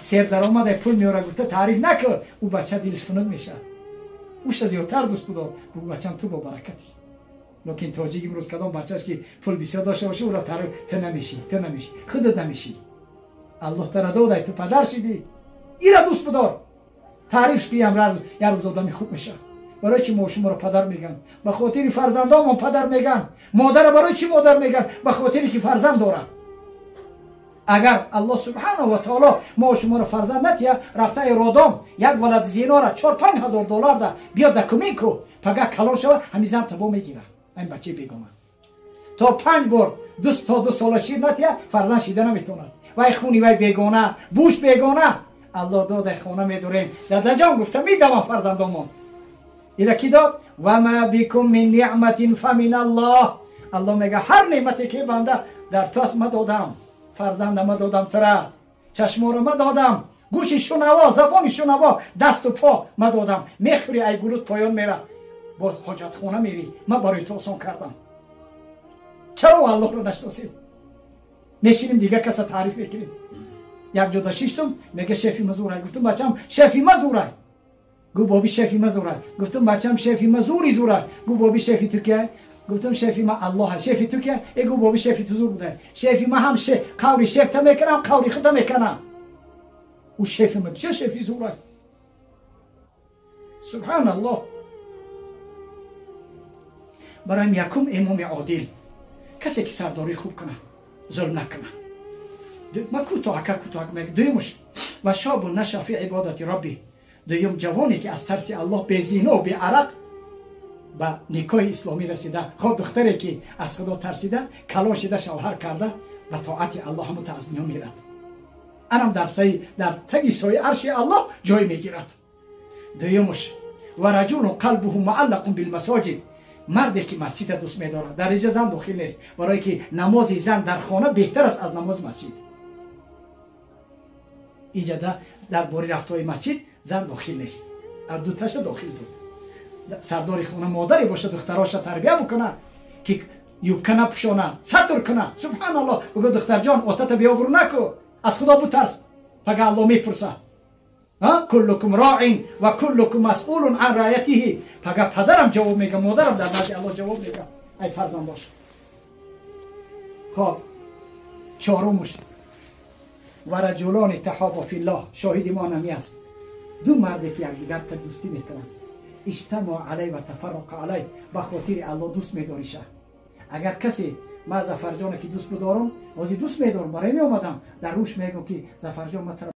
سر درآمد پول میاره گفته تعریف نکن، او بچه دلش خنک میشه. اوش زیادتر دوست بدار بگو بچه‌م تو با برکتی. لکن تاجیک امروز کدام بچه‌اش که پول بسیار داشته باشه او را تعریف تو نمیشی خودت نمیشی. الله تعالی داده تو پدر شدی، این را دوست بدار. تعریفش که امروز یه روز آدمی خوب میشه. برای چی ما شما را پدر میگن؟ به خاطر فرزندام پدر میگن. مادر برای چی مادر میگن؟ به خاطری که فرزند داره. اگر الله سبحانه و تعالی ما شما را فرزند نتیه رفته رادام یک ولد زینا را 4-5 هزار دلار ده بیاد دکومین کو پگه کلان شوه همین زن تبا میگیره. این بچه بیگانه تا 5 بار تا 2 سال شیر نتیه فرزند شیده نمیتوند. وای خونی وای بیگانه بوش بیگانه. الله داده خونه میدوریم. دادا جان گفته میدم فرزندامون. اینا کی داد؟ و ما بكم من نعمت فمن الله. الله میگه هر نعمتی که بنده در تو است من دادم. فرزند ما دادم ترا، چشم رو ما دادم، گوش شنوا، زبان شنوا، دست و پا ما دادم. میخوری ای گلوت پایان میره، با حاجت خونه میری، من برای تو آسان کردم. چرا الله رو نشناسیم؟ نشینیم دیگه کس تعریف میکنیم. یک جا داشتم میگه شفی مزوره. گفتم بچم شفی مزوره. گو بابی شفی مزوره. گفتم بچم شفی مزوری زوره. گو بابی شفی تو که؟ گفتم شفی ما الله. شفی تو که؟ گو بابی شفی تو زور بوده. شفی ما هم قوری شفت میکنم، قوری خودم میکنم. او شفی ما چه شفی زوره؟ سبحان الله. برایم یکم امام عادل، کسی که سرداری خوب کنه، ظلم نکنه. ما کوتاه میگه. دویمش و شاب نشا فی عبادت ربی. دویم جوانی که از ترس الله به زنا و به عرق به نکاح اسلامی رسیده. خود دختری که از خدا ترسیده کلان شده شوهر کرده و طاعت الله هم از دنیا میرد. انم در تگی سایه عرش الله جای میگیرد. دویمش و رجل قلبه معلق بالمساجد. مردی که مسجد دوست میداره، در اینجا زن داخل نیست، برای که نماز زن در خانه بهتر است از نماز مسجد. اینجا در باری رفتهای مسجد زن داخل نیست، از دو تاشا داخل بود. سرداری خونه مادری باشه دختراش تربیه بکنه که یوبکنه پوشانه ستر کنه. سبحان الله. بگو دختر جان آتت بیابرو نکو، از خدا بترس. پگه الله میپرسه کلکم راع و کلکم مسئول عن رعیته. پگه پدرم جواب میگه، مادرم در نزد الله جواب میگه. ای فرزنداش. خب چهارمش و رجلان تحابا فی الله. شاهد ما نمی است. دو مردی که یکدیگر تا دوستی میکنن، اجتماع علی و تفرق علی، به خاطر الله دوست میداریشه. اگر کسی ما زفرجان که دوست بدارم، واسه دوست میدارم، برای می اومدم در روش میگم که زفرجان